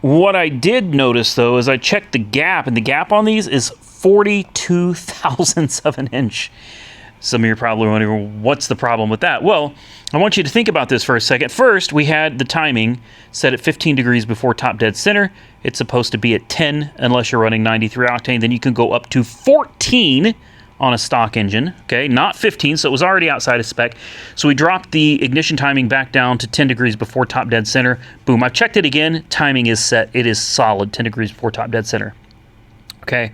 What I did notice, though, is I checked the gap, and the gap on these is 42 thousandths of an inch. Some of you are probably wondering, what's the problem with that? Well, I want you to think about this for a second. First, we had the timing set at 15 degrees before top dead center. It's supposed to be at 10 unless you're running 93 octane. Then you can go up to 14 on a stock engine, okay? Not 15, so it was already outside of spec. So we dropped the ignition timing back down to 10 degrees before top dead center. Boom, I checked it again. Timing is set. It is solid, 10 degrees before top dead center. Okay.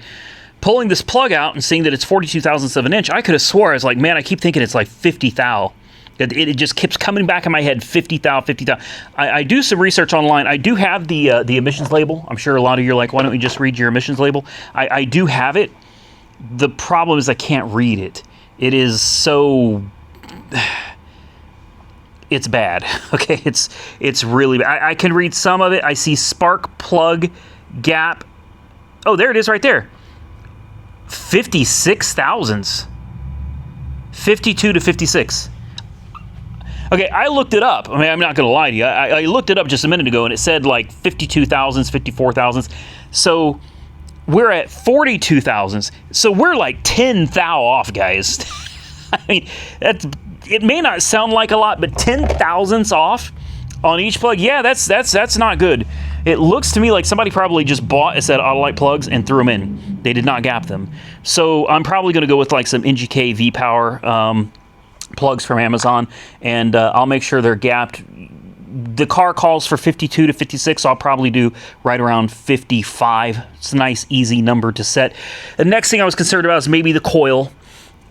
Pulling this plug out and seeing that it's 42 thousandths of an inch, I could have swore, I was like, man, I keep thinking it's like 50 thou. It just keeps coming back in my head, 50 thou, 50 thou. I do some research online. I do have the emissions label. I'm sure a lot of you are like, why don't you just read your emissions label? I do have it. The problem is I can't read it. It is so... It's bad, okay? It's really bad. I can read some of it. I see spark plug gap. Oh, there it is right there. 56 thousandths. 52 to 56. Okay, I looked it up. I mean, I'm not going to lie to you. I looked it up just a minute ago, and it said like 52 thousandths, 54 thousandths. So we're at 42 thousandths. So we're like 10 thou off, guys. I mean, it may not sound like a lot, but 10 thousandths off on each plug, yeah, that's not good. It looks to me like somebody probably just bought a set of Autolite plugs and threw them in. They did not gap them. So I'm probably going to go with like some NGK V-Power plugs from Amazon, and I'll make sure they're gapped. The car calls for 52 to 56, so I'll probably do right around 55. It's a nice, easy number to set. The next thing I was concerned about is maybe the coil.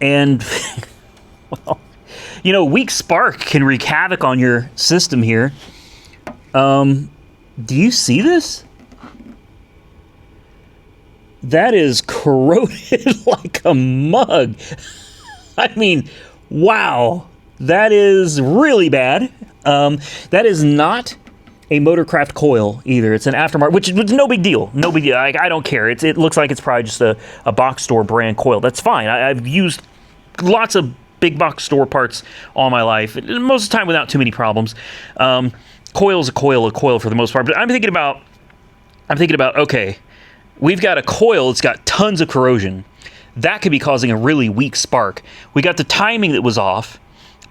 And, well, you know, weak spark can wreak havoc on your system here. Do you see this? That is corroded like a mug. I mean, wow. That is really bad. That is not a Motorcraft coil either. It's an aftermarket, which is no big deal. No big deal. I don't care. It looks like it's probably just a box store brand coil. That's fine. I've used lots of big box store parts all my life, most of the time without too many problems. Coil's a coil for the most part. But I'm thinking about, okay, we've got a coil that's got tons of corrosion. That could be causing a really weak spark. We got the timing that was off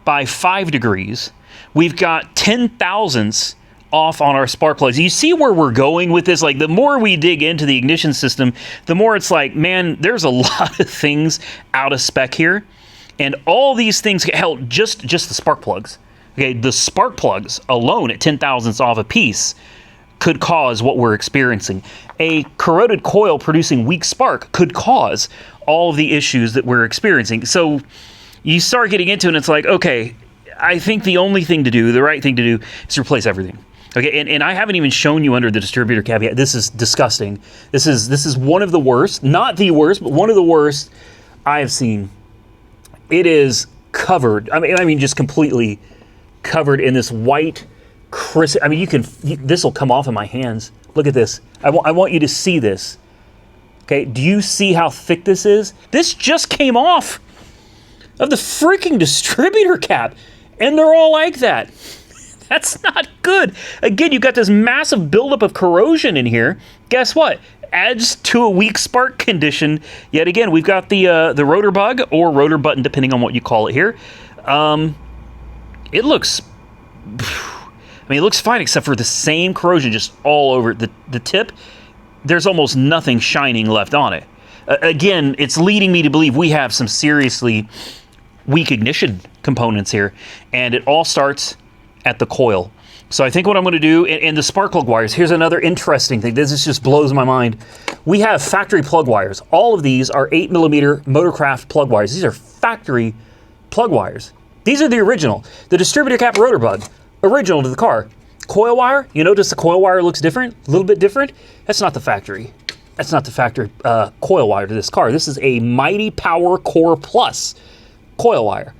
by 5 degrees. We've got 10 thousandths off on our spark plugs. You see where we're going with this? Like, the more we dig into the ignition system, the more it's like, man, there's a lot of things out of spec here. And all these things, hell, just the spark plugs. Okay, the spark plugs alone at 10 thousandths off a piece could cause what we're experiencing. A corroded coil producing weak spark could cause all of the issues that we're experiencing. So you start getting into it, and it's like, okay, I think the only thing to do, the right thing to do, is replace everything. Okay, and I haven't even shown you under the distributor caveat. This is disgusting. This is one of the worst, not the worst, but one of the worst I have seen. It is covered. I mean, just completely covered in this white, crisp. I mean, this will come off in my hands. Look at this. I want you to see this. Okay, do you see how thick this is? This just came off of the freaking distributor cap, and they're all like that. That's not good. Again, you've got this massive buildup of corrosion in here. Guess what? Adds to a weak spark condition. Yet again, we've got the rotor bug or rotor button, depending on what you call it here. It looks, it looks fine except for the same corrosion just all over the tip. There's almost nothing shining left on it. Again, it's leading me to believe we have some seriously weak ignition components here, and it all starts at the coil. So I think what I'm going to do, and the spark plug wires, here's another interesting thing. This just blows my mind. We have factory plug wires. All of these are 8mm Motorcraft plug wires. These are factory plug wires. These are the original. The distributor cap rotor bug, original to the car. Coil wire, you notice the coil wire looks different, a little bit different? That's not the factory. That's not the factory coil wire to this car. This is a Mighty Power Core Plus coil wire.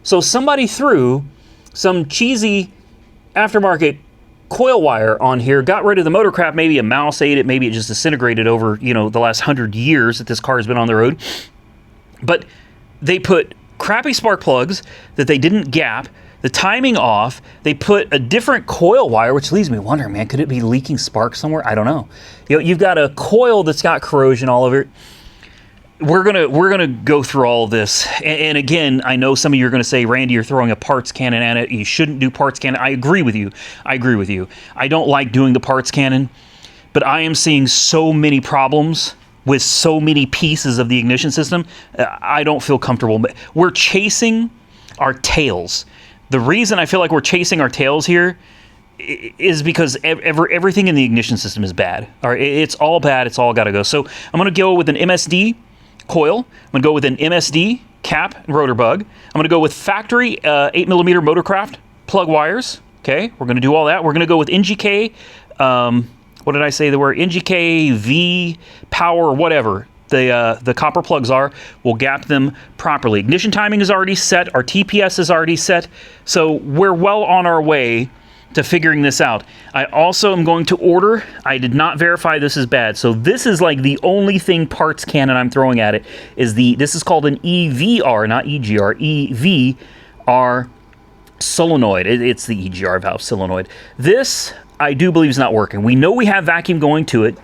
So somebody threw some cheesy aftermarket coil wire on here, got rid of the Motorcraft, maybe a mouse ate it, maybe it just disintegrated over, the last 100 years that this car has been on the road. But they put crappy spark plugs that they didn't gap, the timing off, they put a different coil wire, which leaves me wondering, man, could it be leaking sparks somewhere? I don't know. You've got a coil that's got corrosion all over it. We're gonna go through all of this, and again, I know some of you are gonna say, Randy, you're throwing a parts cannon at it. You shouldn't do parts cannon. I agree with you. I don't like doing the parts cannon, but I am seeing so many problems with so many pieces of the ignition system. I don't feel comfortable. But we're chasing our tails. The reason I feel like we're chasing our tails here is because everything in the ignition system is bad. All right, it's all bad. It's all got to go. So I'm gonna go with an MSD coil. I'm going to go with an MSD cap and rotor bug. I'm going to go with factory 8mm Motorcraft plug wires. Okay, we're going to do all that. We're going to go with NGK. What did I say? They were NGK, V, power, whatever the copper plugs are. We'll gap them properly. Ignition timing is already set. Our TPS is already set. So we're well on our way to figuring this out. I also am going to order, I did not verify this is bad, so this is like the only thing parts cannon I'm throwing at it is this is called an EVR, not EGR, EVR solenoid. It's the EGR valve solenoid. This, I do believe, is not working. We know we have vacuum going to it.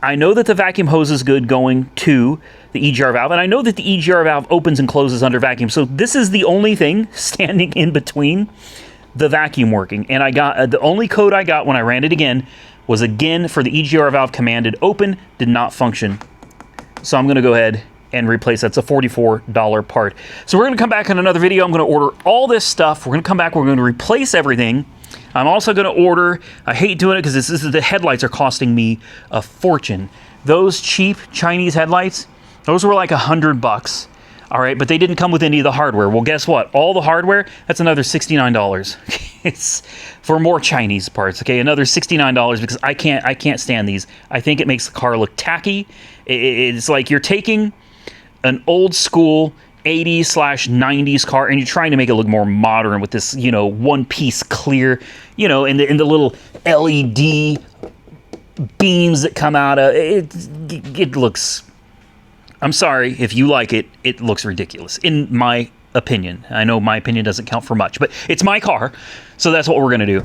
I know that the vacuum hose is good going to the EGR valve, and I know that the EGR valve opens and closes under vacuum, so this is the only thing standing in between the vacuum working. And I got the only code I got when I ran it again was again for the EGR valve commanded open, did not function. So I'm going to go ahead and replace that. It's a $44 part. So we're going to come back in another video. I'm going to order all this stuff. We're going to come back. We're going to replace everything. I'm also going to order, I hate doing it because the headlights are costing me a fortune. Those cheap Chinese headlights, those were like $100. All right, but they didn't come with any of the hardware. Well, guess what? All the hardware, that's another $69. It's for more Chinese parts, okay? Another $69 because I can't stand these. I think it makes the car look tacky. It's like you're taking an old school 80s/90s car and you're trying to make it look more modern with this, one-piece clear, and the little LED beams that come out of it. It looks, I'm sorry, if you like it, it looks ridiculous, in my opinion. I know my opinion doesn't count for much, but it's my car, so that's what we're going to do.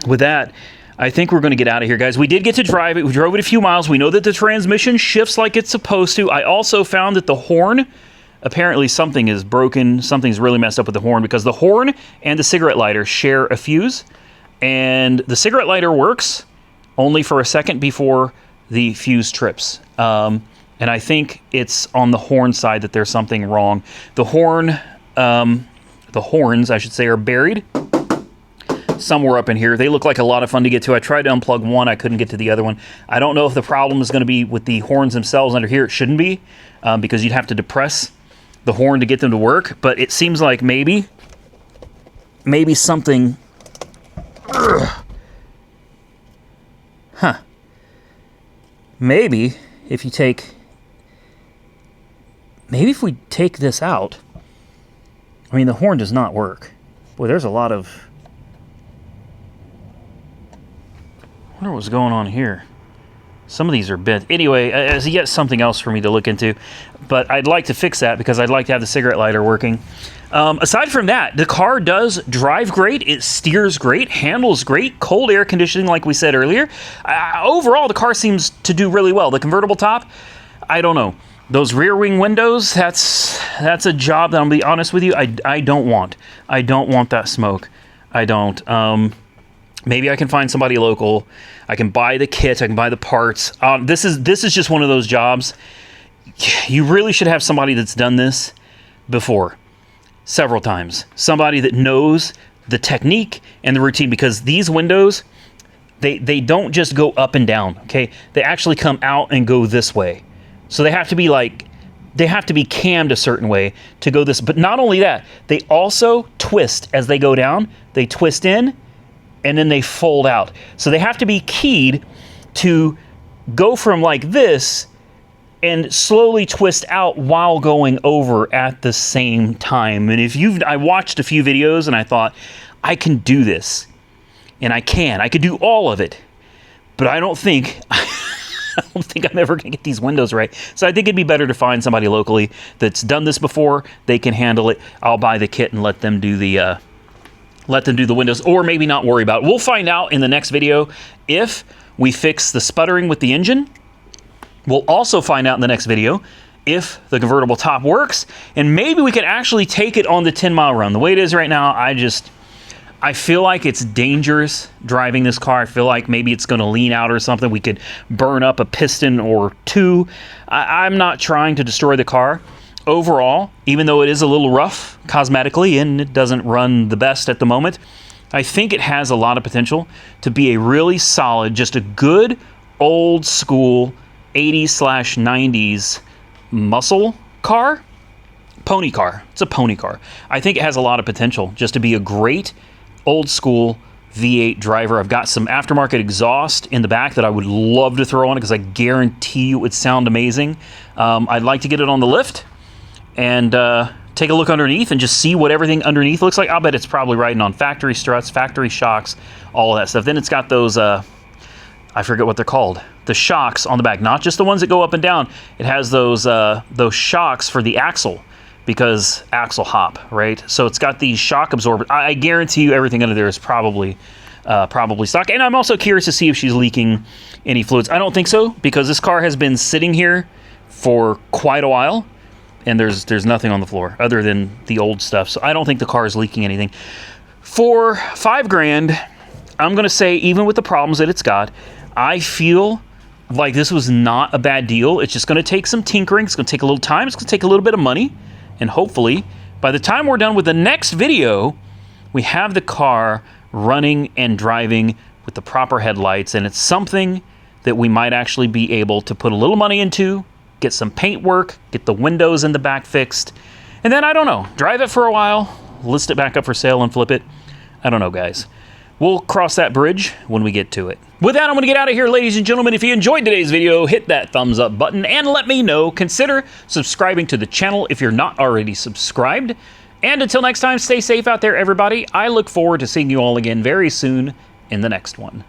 With that, I think we're going to get out of here, guys. We did get to drive it. We drove it a few miles. We know that the transmission shifts like it's supposed to. I also found that the horn, apparently something is broken. Something's really messed up with the horn because the horn and the cigarette lighter share a fuse, and the cigarette lighter works only for a second before the fuse trips. And I think it's on the horn side that there's something wrong. The horns, I should say, are buried somewhere up in here. They look like a lot of fun to get to. I tried to unplug one. I couldn't get to the other one. I don't know if the problem is going to be with the horns themselves under here. It shouldn't be, because you'd have to depress the horn to get them to work. But it seems like maybe something... Huh. Maybe if we take this out, I mean, the horn does not work. Boy, there's a lot of... I wonder what's going on here. Some of these are bent. Anyway, as yet something else for me to look into. But I'd like to fix that because I'd like to have the cigarette lighter working. Aside from that, the car does drive great. It steers great, handles great, cold air conditioning like we said earlier. Overall, the car seems to do really well. The convertible top, I don't know. Those rear wing windows, that's a job that I'm going to be honest with you, I don't want. I don't want that smoke. I don't. Maybe I can find somebody local. I can buy the kit. I can buy the parts. This is just one of those jobs. You really should have somebody that's done this before, several times. Somebody that knows the technique and the routine, because these windows, they don't just go up and down, okay? They actually come out and go this way. So they have to be like, they have to be cammed a certain way to go this. But not only that, they also twist as they go down. They twist in and then they fold out. So they have to be keyed to go from like this and slowly twist out while going over at the same time. And I watched a few videos and I thought, I can do this. And I could do all of it. But I don't think I'm ever gonna get these windows right. So I think it'd be better to find somebody locally that's done this before. They can handle it. I'll buy the kit and let them do the windows, or maybe not worry about it. We'll find out in the next video if we fix the sputtering with the engine. We'll also find out in the next video if the convertible top works, and maybe we can actually take it on the 10-mile run. The way it is right now, I feel like it's dangerous driving this car. I feel like maybe it's going to lean out or something. We could burn up a piston or two. I'm not trying to destroy the car. Overall, even though it is a little rough cosmetically and it doesn't run the best at the moment, I think it has a lot of potential to be a really solid, just a good old school 80s/90s muscle car. Pony car. It's a pony car. I think it has a lot of potential just to be a great old school V8 driver. I've got some aftermarket exhaust in the back that I would love to throw on it because I guarantee you it would sound amazing. I'd like to get it on the lift and take a look underneath and just see what everything underneath looks like. I'll bet it's probably riding on factory struts, factory shocks, all of that stuff. Then it's got those, I forget what they're called, the shocks on the back, not just the ones that go up and down. It has those shocks for the axle, because axle hop, right? So it's got these shock absorbers. I guarantee you everything under there is probably stock. And I'm also curious to see if she's leaking any fluids. I don't think so, because this car has been sitting here for quite a while, and there's nothing on the floor other than the old stuff. So I don't think the car is leaking anything. For $5 grand, I'm gonna say, even with the problems that it's got, I feel like this was not a bad deal. It's just gonna take some tinkering. It's gonna take a little time. It's gonna take a little bit of money. And hopefully, by the time we're done with the next video, we have the car running and driving with the proper headlights. And it's something that we might actually be able to put a little money into, get some paint work, get the windows in the back fixed, and then, I don't know, drive it for a while, list it back up for sale and flip it. I don't know, guys. We'll cross that bridge when we get to it. With that, I'm going to get out of here, ladies and gentlemen. If you enjoyed today's video, hit that thumbs up button and let me know. Consider subscribing to the channel if you're not already subscribed. And until next time, stay safe out there, everybody. I look forward to seeing you all again very soon in the next one.